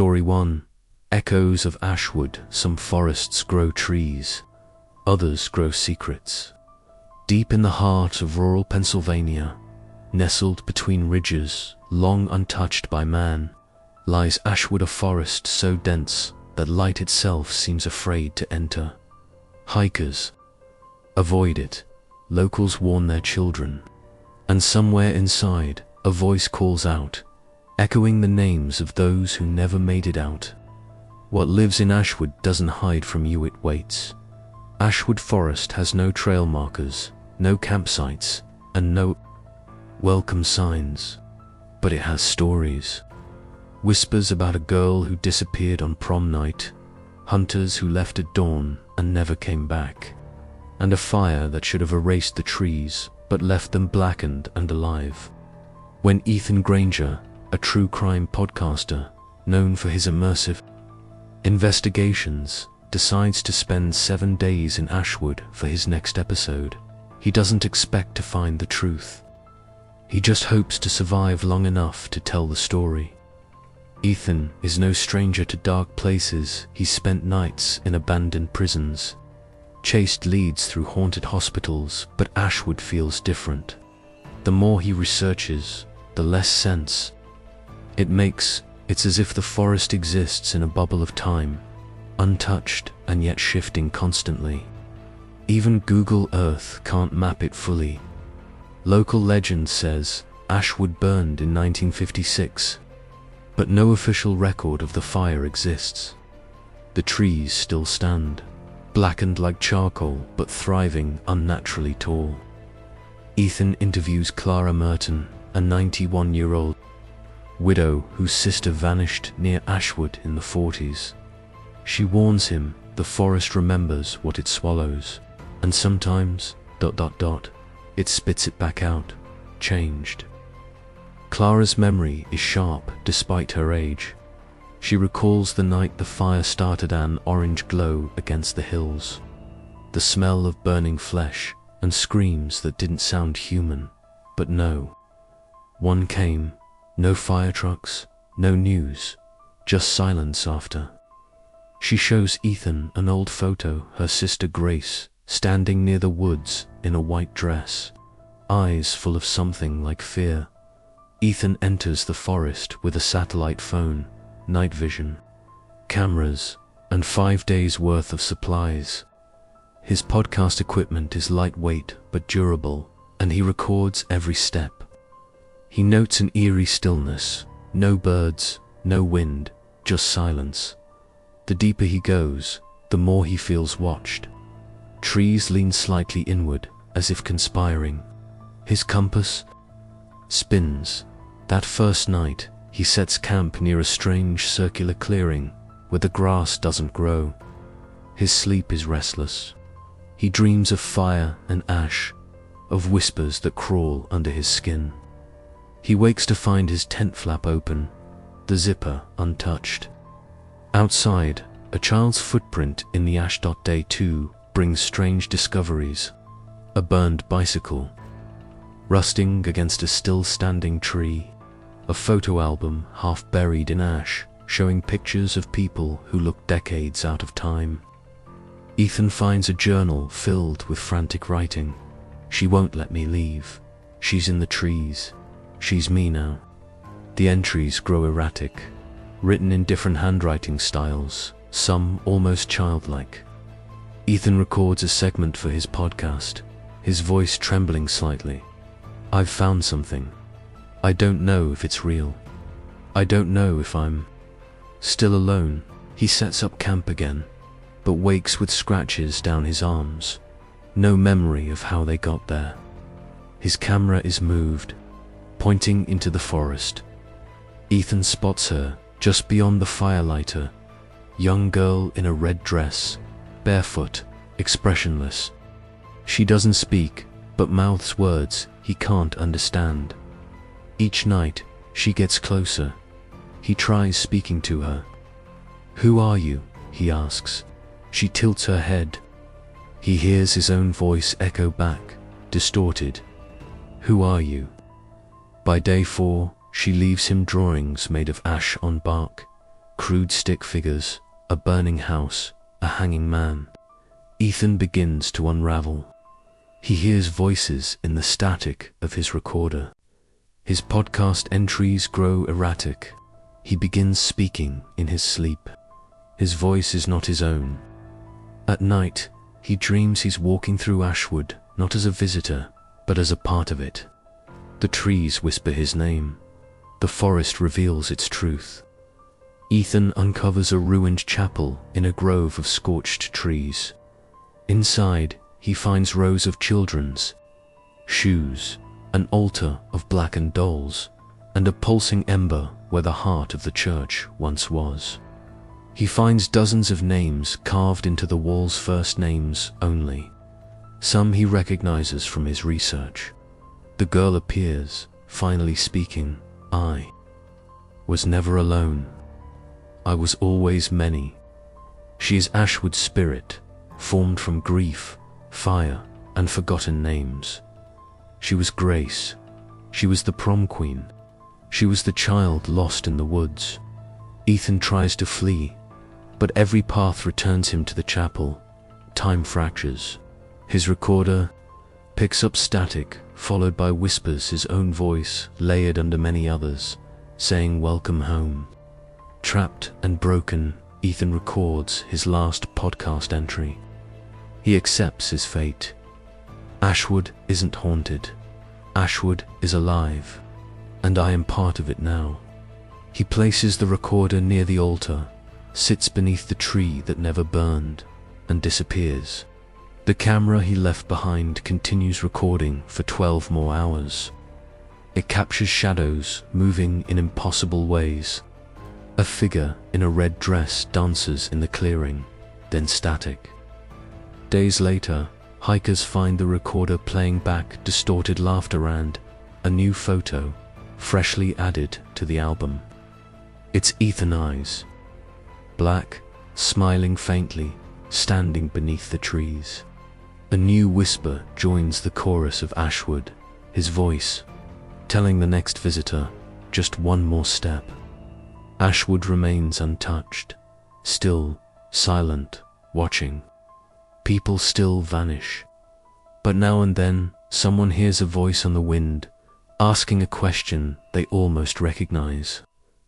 Story 1. Echoes of Ashwood. Some forests grow trees, others grow secrets. Deep in the heart of rural Pennsylvania, nestled between ridges long untouched by man, lies Ashwood, a forest so dense that light itself seems afraid to enter. Hikers avoid it, locals warn their children, and somewhere inside, a voice calls out, echoing the names of those who never made it out. What lives in Ashwood doesn't hide from you, it waits. Ashwood Forest has no trail markers, no campsites, and no welcome signs. But it has stories. Whispers about a girl who disappeared on prom night, hunters who left at dawn and never came back, and a fire that should have erased the trees but left them blackened and alive. When Ethan Granger, a true crime podcaster known for his immersive investigations, decides to spend 7 days in Ashwood for his next episode, he doesn't expect to find the truth. He just hopes to survive long enough to tell the story. Ethan is no stranger to dark places. He's spent nights in abandoned prisons, chased leads through haunted hospitals, but Ashwood feels different. The more he researches, the less sense it makes. It's as if the forest exists in a bubble of time, untouched and yet shifting constantly. Even Google Earth can't map it fully. Local legend says Ashwood burned in 1956, but no official record of the fire exists. The trees still stand, blackened like charcoal but thriving unnaturally tall. Ethan interviews Clara Merton, a 91-year-old widow whose sister vanished near Ashwood in the 40s. She warns him the forest remembers what it swallows, and sometimes ... it spits it back out, changed. Clara's memory is sharp despite her age. She recalls the night the fire started, an orange glow against the hills, the smell of burning flesh, and screams that didn't sound human. But no one came. No fire trucks, no news, just silence after. She shows Ethan an old photo, her sister Grace, standing near the woods in a white dress, eyes full of something like fear. Ethan enters the forest with a satellite phone, night vision, cameras, and 5 days' worth of supplies. His podcast equipment is lightweight but durable, and he records every step. He notes an eerie stillness, no birds, no wind, just silence. The deeper he goes, the more he feels watched. Trees lean slightly inward, as if conspiring. His compass spins. That first night, he sets camp near a strange circular clearing where the grass doesn't grow. His sleep is restless. He dreams of fire and ash, of whispers that crawl under his skin. He wakes to find his tent flap open, the zipper untouched. Outside, a child's footprint in the ash. Day 2 brings strange discoveries. A burned bicycle, rusting against a still-standing tree. A photo album half buried in ash, showing pictures of people who look decades out of time. Ethan finds a journal filled with frantic writing. She won't let me leave. She's in the trees. She's me now. The entries grow erratic, written in different handwriting styles, some almost childlike. Ethan records a segment for his podcast, his voice trembling slightly. I've found something. I don't know if it's real. I don't know if I'm still alone. He sets up camp again, but wakes with scratches down his arms. No memory of how they got there. His camera is moved, pointing into the forest. Ethan spots her just beyond the firelighter, young girl in a red dress, barefoot, expressionless. She doesn't speak, but mouths words he can't understand. Each night, she gets closer. He tries speaking to her. "Who are you?" he asks. She tilts her head. He hears his own voice echo back, distorted. "Who are you?" By day 4, she leaves him drawings made of ash on bark, crude stick figures, a burning house, a hanging man. Ethan begins to unravel. He hears voices in the static of his recorder. His podcast entries grow erratic. He begins speaking in his sleep. His voice is not his own. At night, he dreams he's walking through Ashwood, not as a visitor, but as a part of it. The trees whisper his name. The forest reveals its truth. Ethan uncovers a ruined chapel in a grove of scorched trees. Inside, he finds rows of children's shoes, an altar of blackened dolls, and a pulsing ember where the heart of the church once was. He finds dozens of names carved into the walls, first names only. Some he recognizes from his research. The girl appears, finally speaking. I was never alone. I was always many. She is Ashwood's spirit, formed from grief, fire, and forgotten names. She was Grace. She was the prom queen. She was the child lost in the woods. Ethan tries to flee, but every path returns him to the chapel. Time fractures. His recorder picks up static, followed by whispers, his own voice layered under many others, saying welcome home. Trapped and broken, Ethan records his last podcast entry. He accepts his fate. Ashwood isn't haunted. Ashwood is alive, and I am part of it now. He places the recorder near the altar, sits beneath the tree that never burned, and disappears. The camera he left behind continues recording for 12 more hours. It captures shadows moving in impossible ways. A figure in a red dress dances in the clearing, then static. Days later, hikers find the recorder playing back distorted laughter and a new photo, freshly added to the album. It's Ethan Eyes, black, smiling faintly, standing beneath the trees. A new whisper joins the chorus of Ashwood, his voice telling the next visitor, just one more step. Ashwood remains untouched, still, silent, watching. People still vanish. But now and then, someone hears a voice on the wind, asking a question they almost recognize.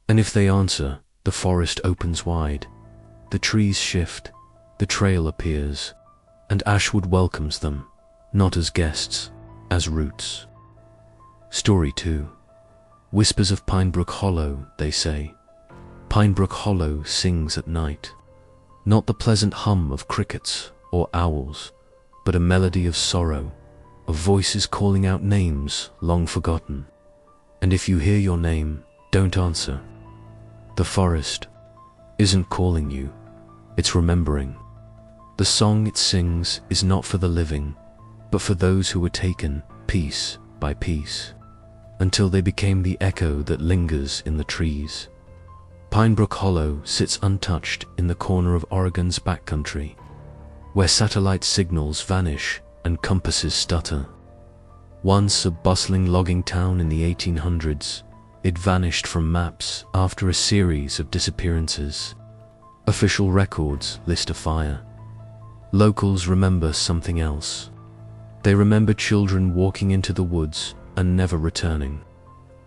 And if they answer, the forest opens wide. The trees shift, the trail appears, and Ashwood welcomes them, not as guests, as roots. Story 2. Whispers of Pinebrook Hollow, they say. Pinebrook Hollow sings at night. Not the pleasant hum of crickets or owls, but a melody of sorrow, of voices calling out names long forgotten. And if you hear your name, don't answer. The forest isn't calling you, it's remembering. The song it sings is not for the living, but for those who were taken piece by piece, until they became the echo that lingers in the trees. Pinebrook Hollow sits untouched in the corner of Oregon's backcountry, where satellite signals vanish and compasses stutter. Once a bustling logging town in the 1800s, it vanished from maps after a series of disappearances. Official records list a fire. Locals remember something else. They remember children walking into the woods and never returning.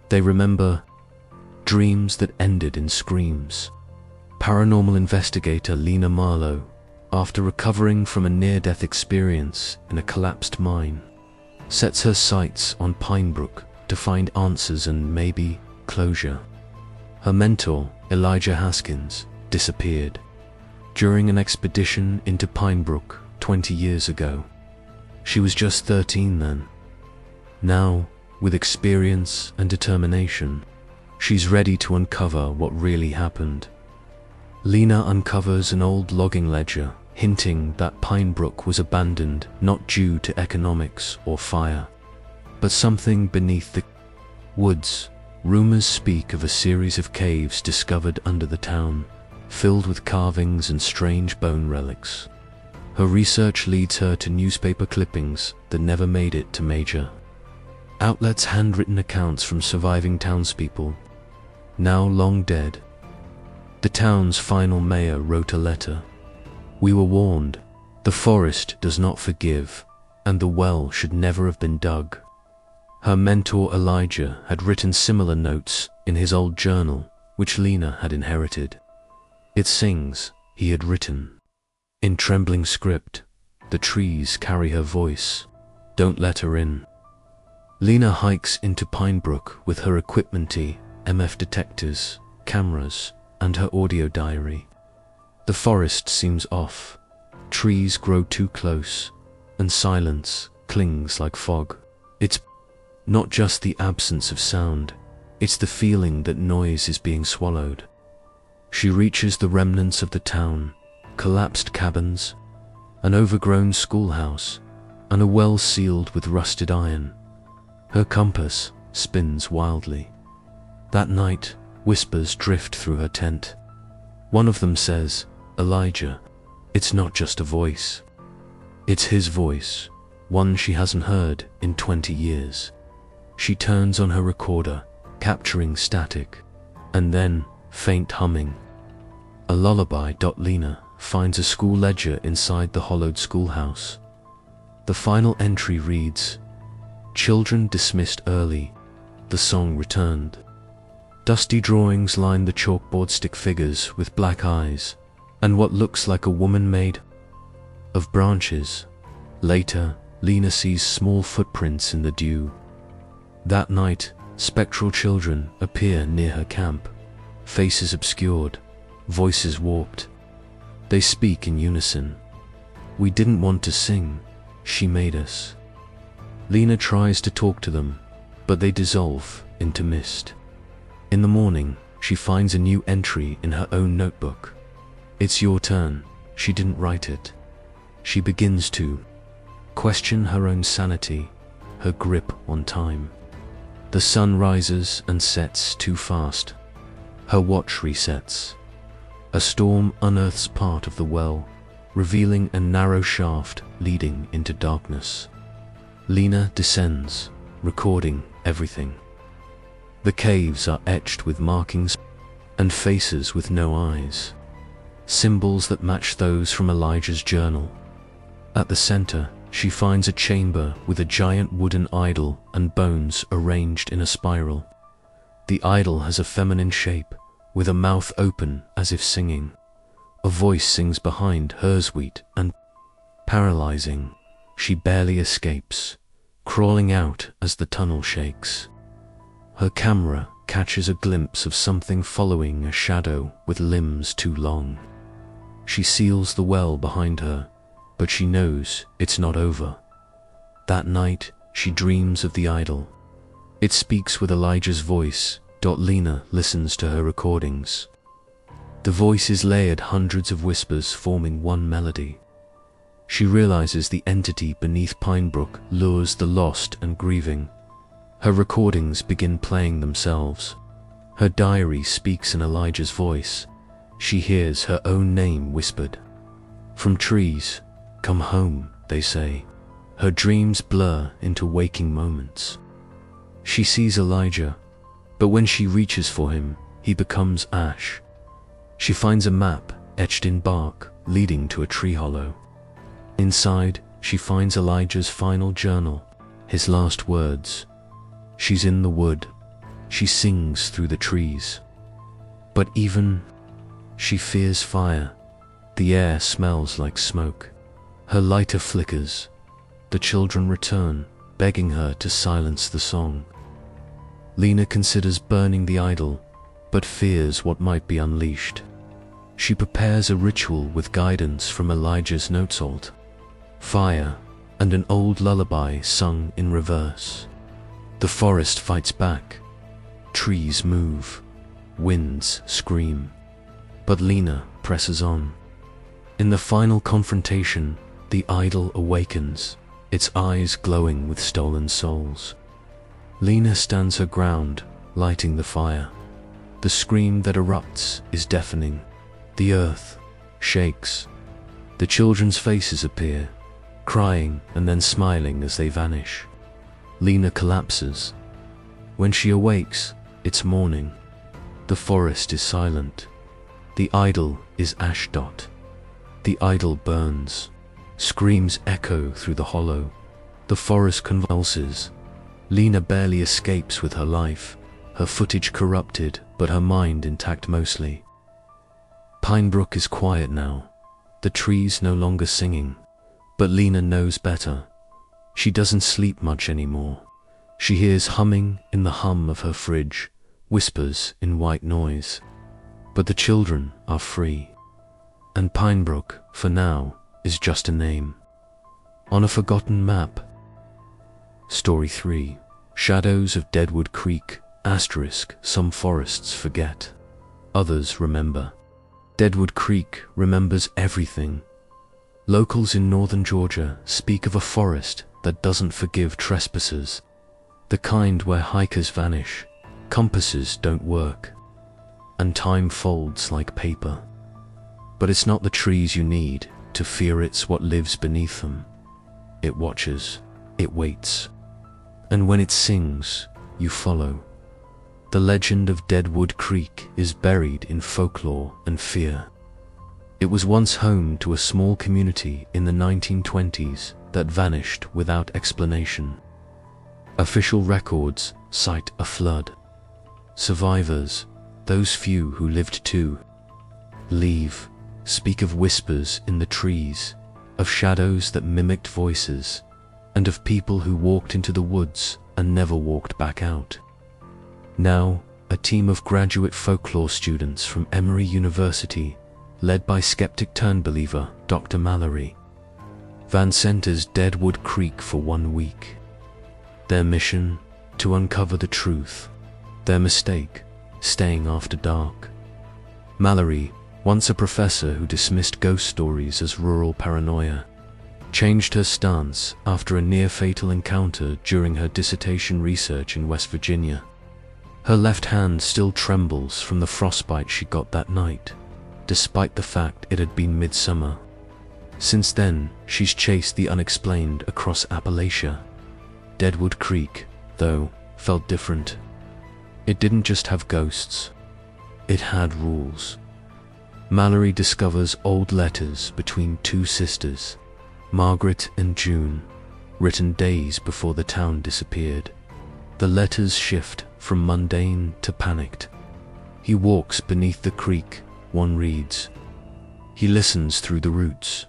They remember dreams that ended in screams. Paranormal investigator Lena Marlowe, after recovering from a near-death experience in a collapsed mine, sets her sights on Pinebrook to find answers and maybe closure. Her mentor, Elijah Haskins, disappeared during an expedition into Pinebrook 20 years ago. She was just 13 then. Now, with experience and determination, she's ready to uncover what really happened. Lena uncovers an old logging ledger hinting that Pinebrook was abandoned not due to economics or fire, but something beneath the woods. Rumors speak of a series of caves discovered under the town, filled with carvings and strange bone relics. Her research leads her to newspaper clippings that never made it to major outlets, handwritten accounts from surviving townspeople, now long dead. The town's final mayor wrote a letter. We were warned. The forest does not forgive, and the well should never have been dug. Her mentor Elijah had written similar notes in his old journal, which Lena had inherited. It sings, he had written. In trembling script, the trees carry her voice. Don't let her in. Lena hikes into Pinebrook with her equipment-y, MF detectors, cameras, and her audio diary. The forest seems off. Trees grow too close, and silence clings like fog. It's not just the absence of sound, it's the feeling that noise is being swallowed. She reaches the remnants of the town, collapsed cabins, an overgrown schoolhouse, and a well sealed with rusted iron. Her compass spins wildly. That night, whispers drift through her tent. One of them says, Elijah, it's not just a voice. It's his voice, one she hasn't heard in 20 years. She turns on her recorder, capturing static, and then faint humming. A lullaby. Lena finds a school ledger inside the hollowed schoolhouse. The final entry reads, Children dismissed early. The song returned. Dusty drawings line the chalkboard, stick figures with black eyes, and what looks like a woman made of branches. Later, Lena sees small footprints in the dew. That night, spectral children appear near her camp, faces obscured, voices warped. They speak in unison. We didn't want to sing, she made us. Lena tries to talk to them, but they dissolve into mist. In the morning, she finds a new entry in her own notebook. It's your turn. She didn't write it. She begins to question her own sanity, her grip on time. The sun rises and sets too fast. Her watch resets. A storm unearths part of the well, revealing a narrow shaft leading into darkness. Lena descends, recording everything. The caves are etched with markings and faces with no eyes, symbols that match those from Elijah's journal. At the center, she finds a chamber with a giant wooden idol and bones arranged in a spiral. The idol has a feminine shape, with a mouth open as if singing. A voice sings behind her, sweet and paralyzing. She barely escapes, crawling out as the tunnel shakes. Her camera catches a glimpse of something following a shadow with limbs too long. She seals the well behind her, but she knows it's not over. That night, she dreams of the idol. It speaks with Elijah's voice. Lena listens to her recordings. The voice is layered, hundreds of whispers forming one melody. She realizes the entity beneath Pinebrook lures the lost and grieving. Her recordings begin playing themselves. Her diary speaks in Elijah's voice. She hears her own name whispered. From trees, come home, they say. Her dreams blur into waking moments. She sees Elijah, but when she reaches for him, he becomes ash. She finds a map etched in bark leading to a tree hollow. Inside, she finds Elijah's final journal, his last words. She's in the wood. She sings through the trees. But even she fears fire. The air smells like smoke. Her lighter flickers. The children return, begging her to silence the song. Lena considers burning the idol, but fears what might be unleashed. She prepares a ritual with guidance from Elijah's notes, fire, and an old lullaby sung in reverse. The forest fights back. Trees move. Winds scream. But Lena presses on. In the final confrontation, the idol awakens, its eyes glowing with stolen souls. Lena stands her ground, lighting the fire. The scream that erupts is deafening. The earth shakes. The children's faces appear, crying and then smiling as they vanish. Lena collapses. When she awakes, it's morning. The forest is silent. The idol is Ashdot. The idol burns. Screams echo through the hollow. The forest convulses. Lena barely escapes with her life, her footage corrupted, but her mind intact mostly. Pinebrook is quiet now, the trees no longer singing, but Lena knows better. She doesn't sleep much anymore. She hears humming in the hum of her fridge, whispers in white noise. But the children are free. And Pinebrook, for now, is just a name. On a forgotten map. Story 3. Shadows of Deadwood Creek, *, some forests forget. Others remember. Deadwood Creek remembers everything. Locals in northern Georgia speak of a forest that doesn't forgive trespassers. The kind where hikers vanish, compasses don't work, and time folds like paper. But it's not the trees you need to fear, it's what lives beneath them. It watches, it waits, and when it sings, you follow. The legend of Deadwood Creek is buried in folklore and fear. It was once home to a small community in the 1920s that vanished without explanation. Official records cite a flood. Survivors, those few who lived to leave, speak of whispers in the trees, of shadows that mimicked voices, and of people who walked into the woods and never walked back out. Now, a team of graduate folklore students from Emory University, led by skeptic-turned-believer Dr. Mallory, Van enters Deadwood Creek for 1 week. Their mission? To uncover the truth. Their mistake? Staying after dark. Mallory, once a professor who dismissed ghost stories as rural paranoia, changed her stance after a near-fatal encounter during her dissertation research in West Virginia. Her left hand still trembles from the frostbite she got that night, despite the fact it had been midsummer. Since then, she's chased the unexplained across Appalachia. Deadwood Creek, though, felt different. It didn't just have ghosts. It had rules. Mallory discovers old letters between two sisters, Margaret and June, written days before the town disappeared. The letters shift from mundane to panicked. He walks beneath the creek, one reads. He listens through the roots.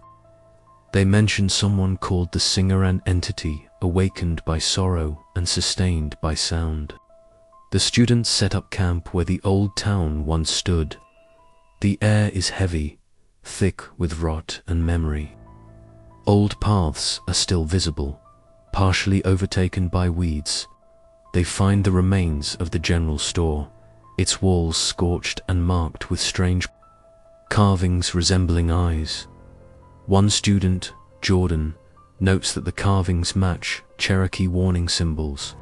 They mention someone called the singer, an entity awakened by sorrow and sustained by sound. The students set up camp where the old town once stood. The air is heavy, thick with rot and memory. Old paths are still visible, partially overtaken by weeds. They find the remains of the general store, its walls scorched and marked with strange carvings resembling eyes. One student, Jordan, notes that the carvings match Cherokee warning symbols,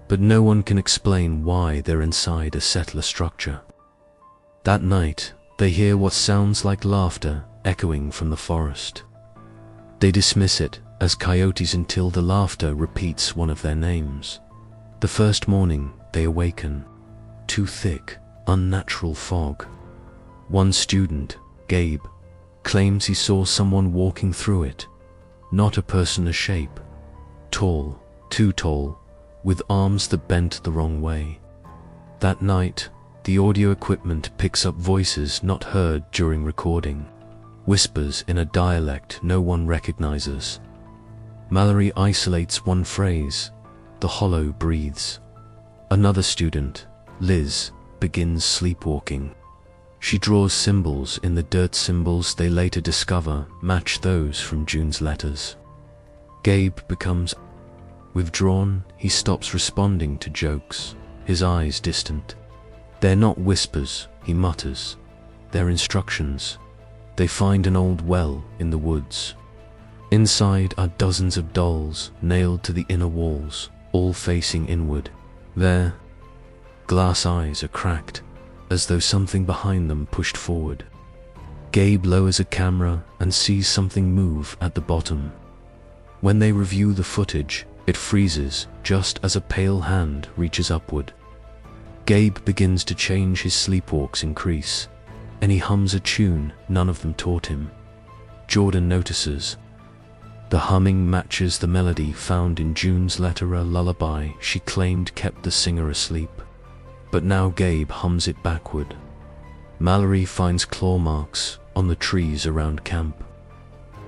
but no one can explain why they're inside a settler structure. That night, they hear what sounds like laughter echoing from the forest. They dismiss it as coyotes until the laughter repeats one of their names. The first morning, they awaken. Too thick, unnatural fog. One student, Gabe, claims he saw someone walking through it. Not a person, a shape. Tall, too tall, with arms that bent the wrong way. That night, the audio equipment picks up voices not heard during recording, whispers in a dialect no one recognizes. Mallory isolates one phrase, the hollow breathes. Another student, Liz, begins sleepwalking. She draws symbols in the dirt. Symbols they later discover match those from June's letters. Gabe becomes withdrawn. He stops responding to jokes, his eyes distant. They're not whispers, he mutters. They're instructions. They find an old well in the woods. Inside are dozens of dolls nailed to the inner walls, all facing inward. Their glass eyes are cracked, as though something behind them pushed forward. Gabe lowers a camera and sees something move at the bottom. When they review the footage, it freezes just as a pale hand reaches upward. Gabe begins to change. His sleepwalks increase. and he hums a tune none of them taught him. Jordan notices. The humming matches the melody found in June's letter, a lullaby she claimed kept the singer asleep. But now Gabe hums it backward. Mallory finds claw marks on the trees around camp.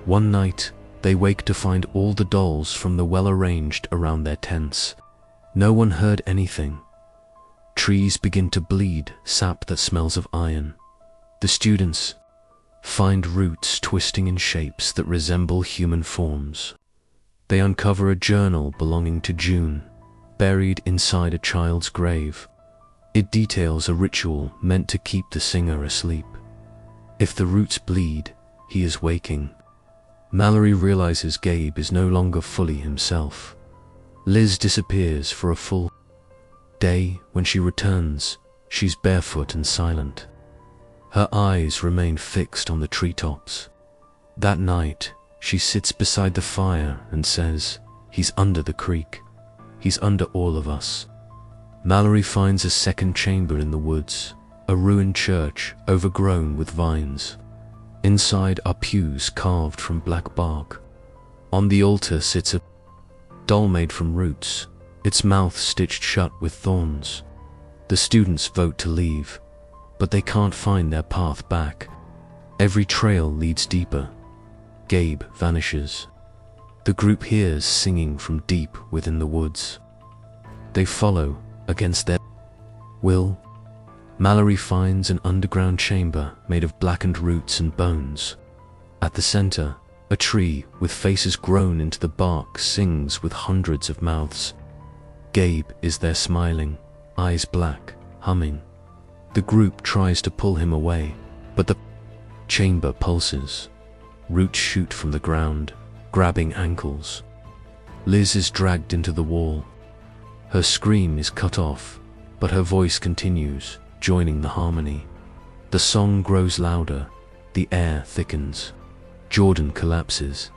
One night, they wake to find all the dolls from the well arranged around their tents. No one heard anything. Trees begin to bleed sap that smells of iron. The students find roots twisting in shapes that resemble human forms. They uncover a journal belonging to June, buried inside a child's grave. It details a ritual meant to keep the singer asleep. If the roots bleed, he is waking. Mallory realizes Gabe is no longer fully himself. Liz disappears for a full day. When she returns, she's barefoot and silent. Her eyes remain fixed on the treetops. That night, she sits beside the fire and says, "He's under the creek. He's under all of us." Mallory finds a second chamber in the woods, a ruined church overgrown with vines. Inside are pews carved from black bark. On the altar sits a doll made from roots, its mouth stitched shut with thorns. The students vote to leave, but they can't find their path back. Every trail leads deeper. Gabe vanishes. The group hears singing from deep within the woods. They follow against their will. Mallory finds an underground chamber made of blackened roots and bones. At the center, a tree with faces grown into the bark sings with hundreds of mouths. Gabe is there smiling, eyes black, humming. The group tries to pull him away, but the chamber pulses. Roots shoot from the ground, grabbing ankles. Liz is dragged into the wall. Her scream is cut off, but her voice continues, joining the harmony. The song grows louder, the air thickens. Jordan collapses.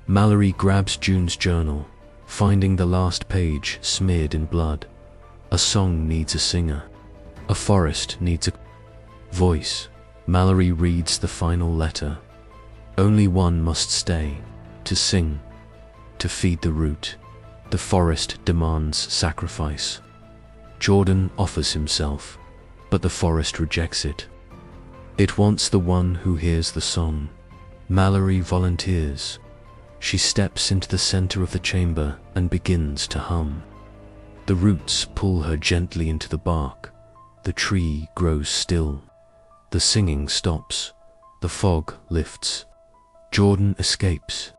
Mallory grabs June's journal, finding the last page smeared in blood. A song needs a singer. A forest needs a voice. Mallory reads the final letter. Only one must stay, to sing, to feed the root. The forest demands sacrifice. Jordan offers himself, but the forest rejects it. It wants the one who hears the song. Mallory volunteers. She steps into the center of the chamber and begins to hum. The roots pull her gently into the bark. The tree grows still. The singing stops. The fog lifts. Jordan escapes.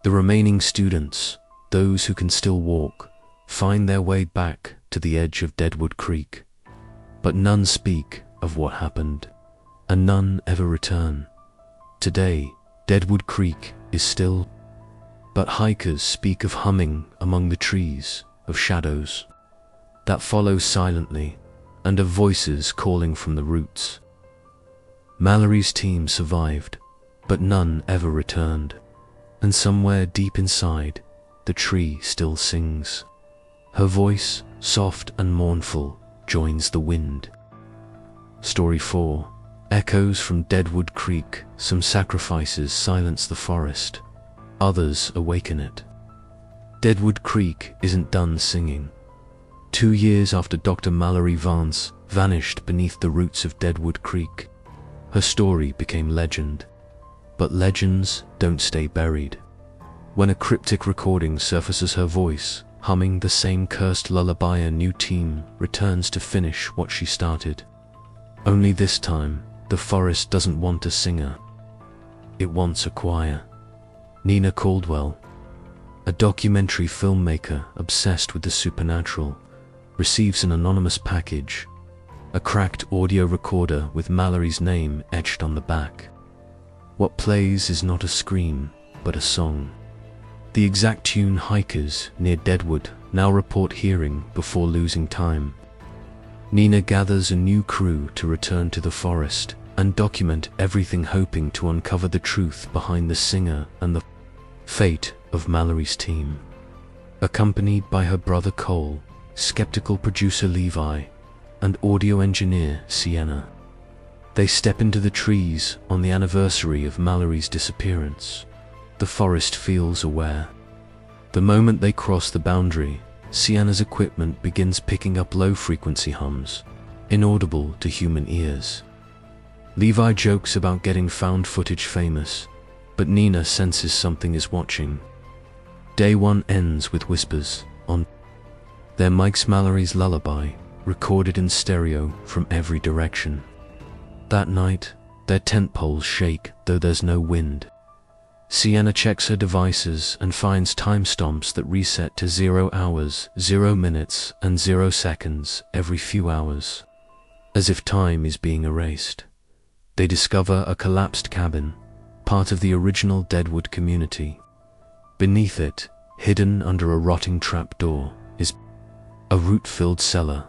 The remaining students, those who can still walk, find their way back to the edge of Deadwood Creek. But none speak of what happened, and none ever return. Today, Deadwood Creek is still, but hikers speak of humming among the trees, of shadows that follow silently, and of voices calling from the roots. Mallory's team survived, but none ever returned, and somewhere deep inside, the tree still sings. Her voice, soft and mournful, joins the wind. Story 4. Echoes from Deadwood Creek. Some sacrifices silence the forest, others awaken it. Deadwood Creek isn't done singing. 2 years after Dr. Mallory Vance vanished beneath the roots of Deadwood Creek, her story became legend. But legends don't stay buried. When a cryptic recording surfaces her voice, humming the same cursed lullaby, a new team returns to finish what she started. Only this time, the forest doesn't want a singer. It wants a choir. Nina Caldwell, a documentary filmmaker obsessed with the supernatural, receives an anonymous package, a cracked audio recorder with Mallory's name etched on the back. What plays is not a scream, but a song. The exact tune hikers near Deadwood now report hearing before losing time. Nina gathers a new crew to return to the forest and document everything, hoping to uncover the truth behind the singer and the fate of Mallory's team. Accompanied by her brother Cole, skeptical producer Levi, and audio engineer Sienna, They step into the trees on the anniversary of Mallory's disappearance. The forest feels aware. The moment they cross the boundary, Sienna's equipment begins picking up low-frequency hums, inaudible to human ears. Levi jokes about getting found footage famous, but Nina senses something is watching. Day one ends with whispers on their mic's Mallory's lullaby, recorded in stereo from every direction. That night, their tent poles shake, though there's no wind. Sienna checks her devices and finds timestamps that reset to 0 hours, 0 minutes, and 0 seconds every few hours, as if time is being erased. They discover a collapsed cabin, part of the original Deadwood community. Beneath it, hidden under a rotting trapdoor, is a root-filled cellar.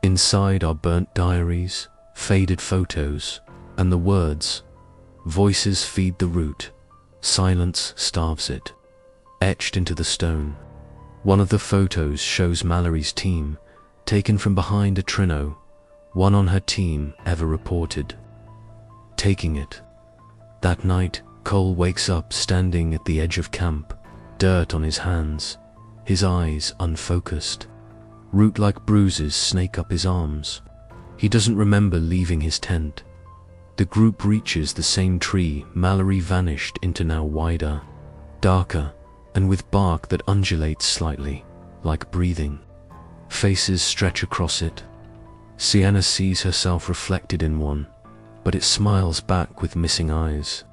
Inside are burnt diaries, faded photos, and the words, "Voices feed the root, silence starves it," etched into the stone. One of the photos shows Mallory's team, taken from behind a trino, one on her team ever reported. Taking it. That night, Cole wakes up standing at the edge of camp, dirt on his hands, his eyes unfocused. Root-like bruises snake up his arms. He doesn't remember leaving his tent. The group reaches the same tree Mallory vanished into, now wider, darker, and with bark that undulates slightly, like breathing. Faces stretch across it. Sienna sees herself reflected in one, but it smiles back with missing eyes.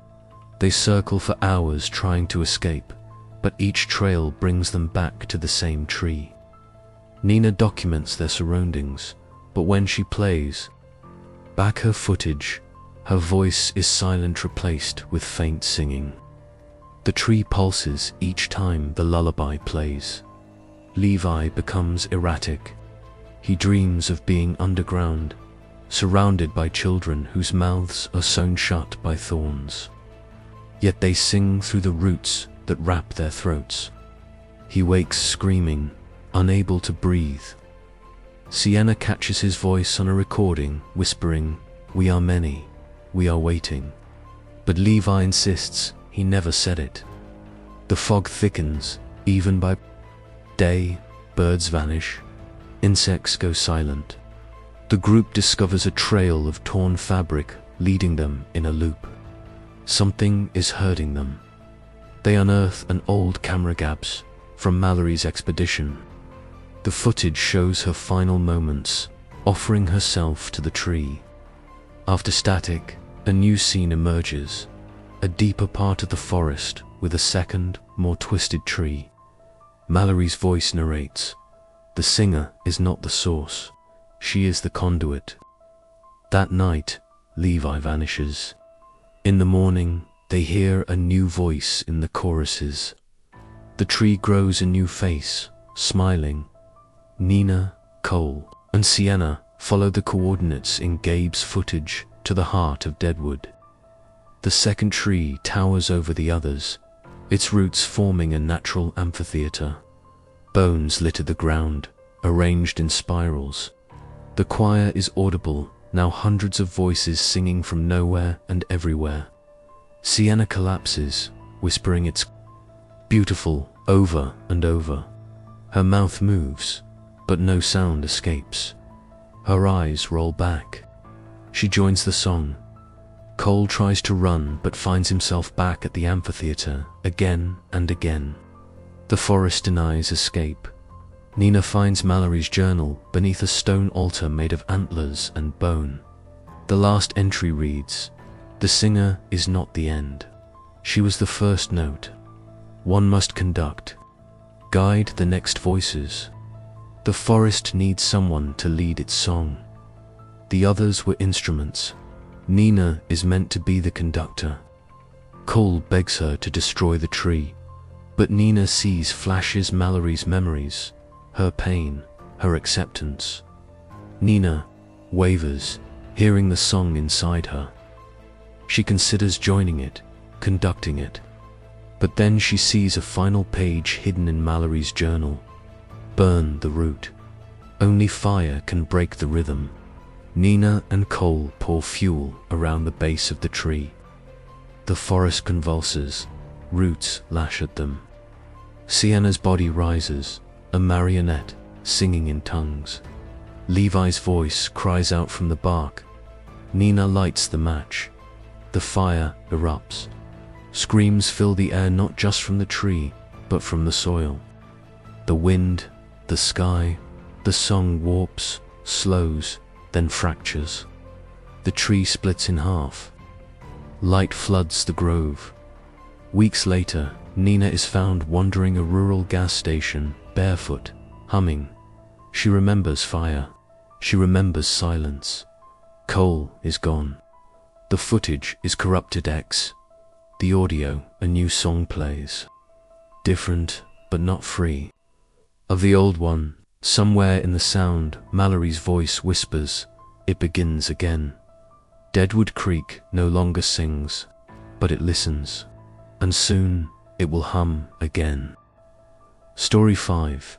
They circle for hours trying to escape, but each trail brings them back to the same tree. Nina documents their surroundings, but when she plays back her footage, her voice is silent, replaced with faint singing. The tree pulses each time the lullaby plays. Levi becomes erratic. He dreams of being underground, surrounded by children whose mouths are sewn shut by thorns. Yet they sing through the roots that wrap their throats. He wakes screaming, unable to breathe. Sienna catches his voice on a recording, whispering, "We are many, we are waiting." But Levi insists he never said it. The fog thickens, even by day. Birds vanish, insects go silent. The group discovers a trail of torn fabric leading them in a loop. Something is hurting them. They unearth an old camera gaps from Mallory's expedition. The footage shows her final moments, offering herself to the tree. After static, a new scene emerges, a deeper part of the forest with a second, more twisted tree. Mallory's voice narrates. The singer is not the source, she is the conduit. That night, Levi vanishes. In the morning, they hear a new voice in the choruses. The tree grows a new face, smiling. Nina, Cole, and Sienna follow the coordinates in Gabe's footage to the heart of Deadwood. The second tree towers over the others, its roots forming a natural amphitheater. Bones litter the ground, arranged in spirals. The choir is audible, now hundreds of voices singing from nowhere and everywhere. Sienna collapses, whispering "It's beautiful" over and over. Her mouth moves, but no sound escapes. Her eyes roll back. She joins the song. Cole tries to run but finds himself back at the amphitheater again and again. The forest denies escape. Nina finds Mallory's journal beneath a stone altar made of antlers and bone. The last entry reads, "The singer is not the end. She was the first note. One must conduct, guide the next voices. The forest needs someone to lead its song. The others were instruments. Nina is meant to be the conductor." Cole begs her to destroy the tree, but Nina sees flashes Mallory's memories, her pain, her acceptance. Nina wavers, hearing the song inside her. She considers joining it, conducting it. But then she sees a final page hidden in Mallory's journal. "Burn the root. Only fire can break the rhythm." Nina and Cole pour fuel around the base of the tree. The forest convulses, roots lash at them. Sienna's body rises, a marionette singing in tongues. Levi's voice cries out from the bark. Nina lights the match. The fire erupts. Screams fill the air not just from the tree, but from the soil. The wind, the sky, the song warps, slows, then fractures. The tree splits in half. Light floods the grove. Weeks later, Nina is found wandering a rural gas station, barefoot, humming. She remembers fire. She remembers silence. Cole is gone. The footage is corrupted X. The audio, a new song plays. Different, but not free. Of the old one, somewhere in the sound, Mallory's voice whispers, "It begins again." Deadwood Creek no longer sings, but it listens. And soon, it will hum again. Story 5.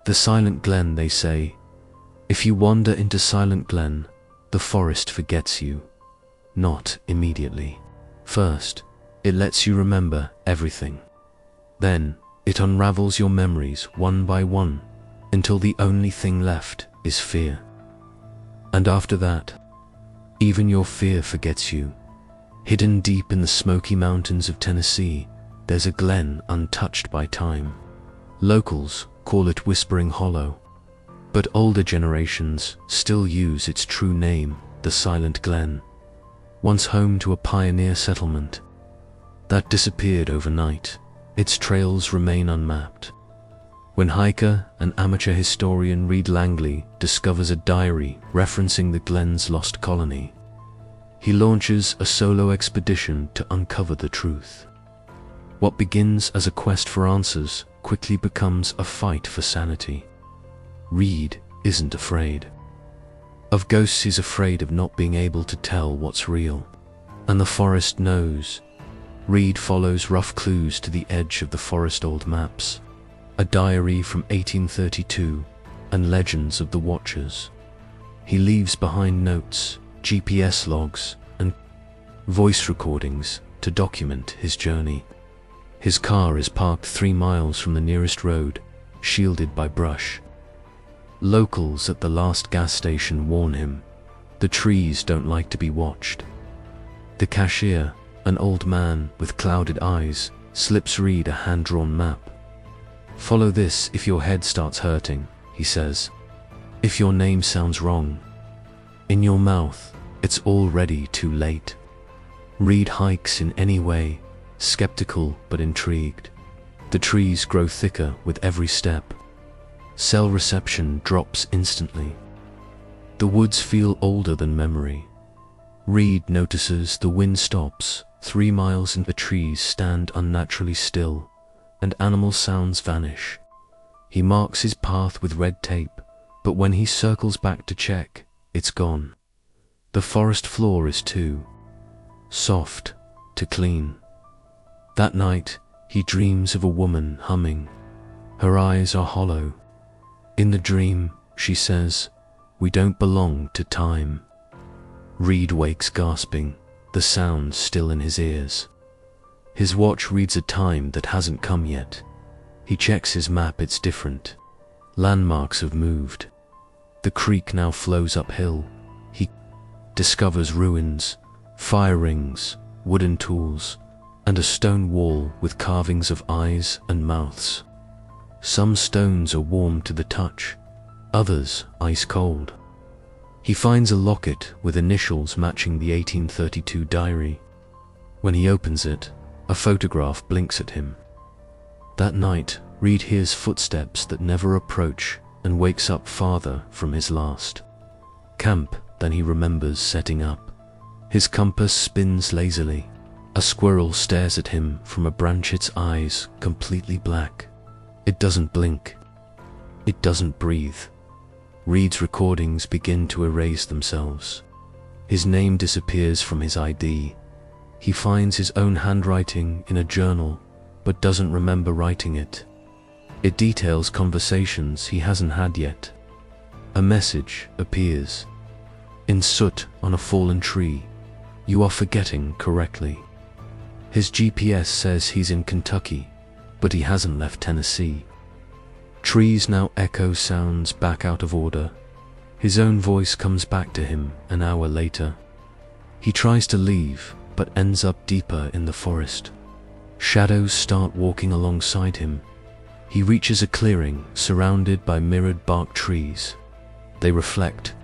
The Silent Glen, they say. If you wander into Silent Glen, the forest forgets you. Not immediately. First, it lets you remember everything. Then, it unravels your memories one by one, until the only thing left is fear. And after that, even your fear forgets you. Hidden deep in the Smoky Mountains of Tennessee, there's a glen untouched by time. Locals call it Whispering Hollow, but older generations still use its true name, the Silent Glen. Once home to a pioneer settlement that disappeared overnight, its trails remain unmapped. When hiker and amateur historian Reed Langley discovers a diary referencing the Glen's lost colony, he launches a solo expedition to uncover the truth. What begins as a quest for answers quickly becomes a fight for sanity. Reed isn't afraid of ghosts, he's afraid of not being able to tell what's real. And the forest knows. Reed follows rough clues to the edge of the forest, old maps, a diary from 1832, and legends of the Watchers. He leaves behind notes, GPS logs, and voice recordings to document his journey. His car is parked 3 miles from the nearest road, shielded by brush. Locals at the last gas station warn him, the trees don't like to be watched. The cashier, an old man with clouded eyes, slips Reed a hand-drawn map. "Follow this if your head starts hurting," he says. "If your name sounds wrong in your mouth, it's already too late." Reed hikes in any way, skeptical but intrigued. The trees grow thicker with every step. Cell reception drops instantly. The woods feel older than memory. Reed notices the wind stops 3 miles and the trees stand unnaturally still, and animal sounds vanish. He marks his path with red tape, but when he circles back to check, it's gone. The forest floor is too soft to clean. That night, he dreams of a woman humming. Her eyes are hollow. In the dream, she says, "We don't belong to time." Reed wakes gasping, the sound still in his ears. His watch reads a time that hasn't come yet. He checks his map, it's different. Landmarks have moved. The creek now flows uphill. He discovers ruins, fire rings, wooden tools, and a stone wall with carvings of eyes and mouths. Some stones are warm to the touch, others ice cold. He finds a locket with initials matching the 1832 diary. When he opens it, a photograph blinks at him. That night, Reed hears footsteps that never approach and wakes up farther from his last camp than he remembers setting up. His compass spins lazily. A squirrel stares at him from a branch, its eyes completely black. It doesn't blink. It doesn't breathe. Reed's recordings begin to erase themselves. His name disappears from his ID. He finds his own handwriting in a journal, but doesn't remember writing it. It details conversations he hasn't had yet. A message appears. in soot on a fallen tree. You are forgetting correctly. His GPS says he's in Kentucky, but he hasn't left Tennessee. Trees now echo sounds back out of order. His own voice comes back to him an hour later. He tries to leave, but ends up deeper in the forest. Shadows start walking alongside him. He reaches a clearing surrounded by mirrored bark trees. They reflect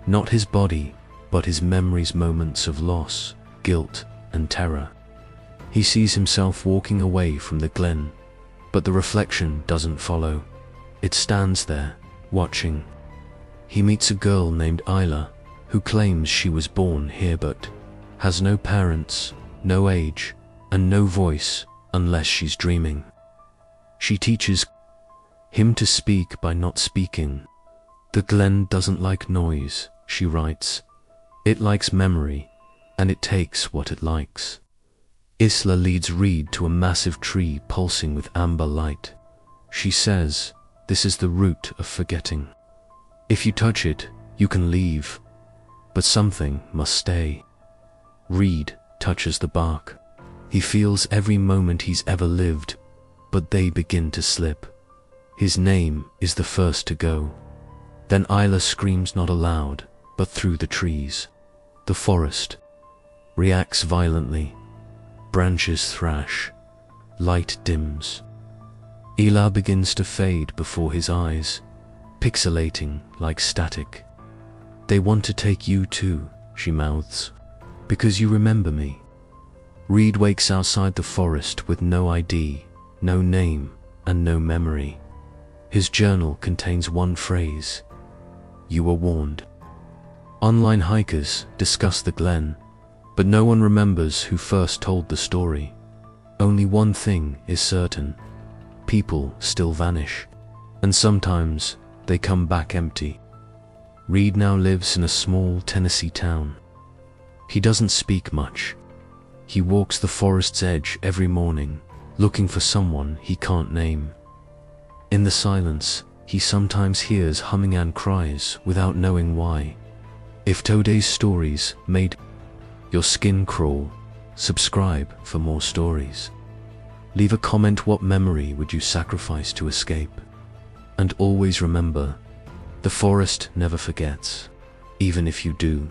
not his body, but his memories, moments of loss, guilt, and terror. He sees himself walking away from the glen, but the reflection doesn't follow. It stands there, watching. He meets a girl named Isla, who claims she was born here but has no parents, no age, and no voice unless she's dreaming. She teaches him to speak by not speaking. The glen doesn't like noise, she writes. It likes memory, and it takes what it likes. Isla leads Reed to a massive tree pulsing with amber light. She says, "This is the root of forgetting. If you touch it, you can leave, but something must stay." Reed touches the bark. He feels every moment he's ever lived, but they begin to slip. His name is the first to go. Then Isla screams, not aloud, but through the trees. The forest reacts violently. Branches thrash. Light dims. Ela begins to fade before his eyes, pixelating like static. "They want to take you too," she mouths, "because you remember me." Reed wakes outside the forest with no ID, no name, and no memory. His journal contains one phrase: "You were warned." Online hikers discuss the glen, but no one remembers who first told the story. Only one thing is certain: people still vanish, and sometimes they come back empty. Reed now lives in a small Tennessee town. He doesn't speak much. He walks the forest's edge every morning, looking for someone he can't name. In the silence, he sometimes hears humming and cries without knowing why. If today's stories made your skin crawl, subscribe for more stories. Leave a comment: what memory would you sacrifice to escape? And always remember, the forest never forgets, even if you do.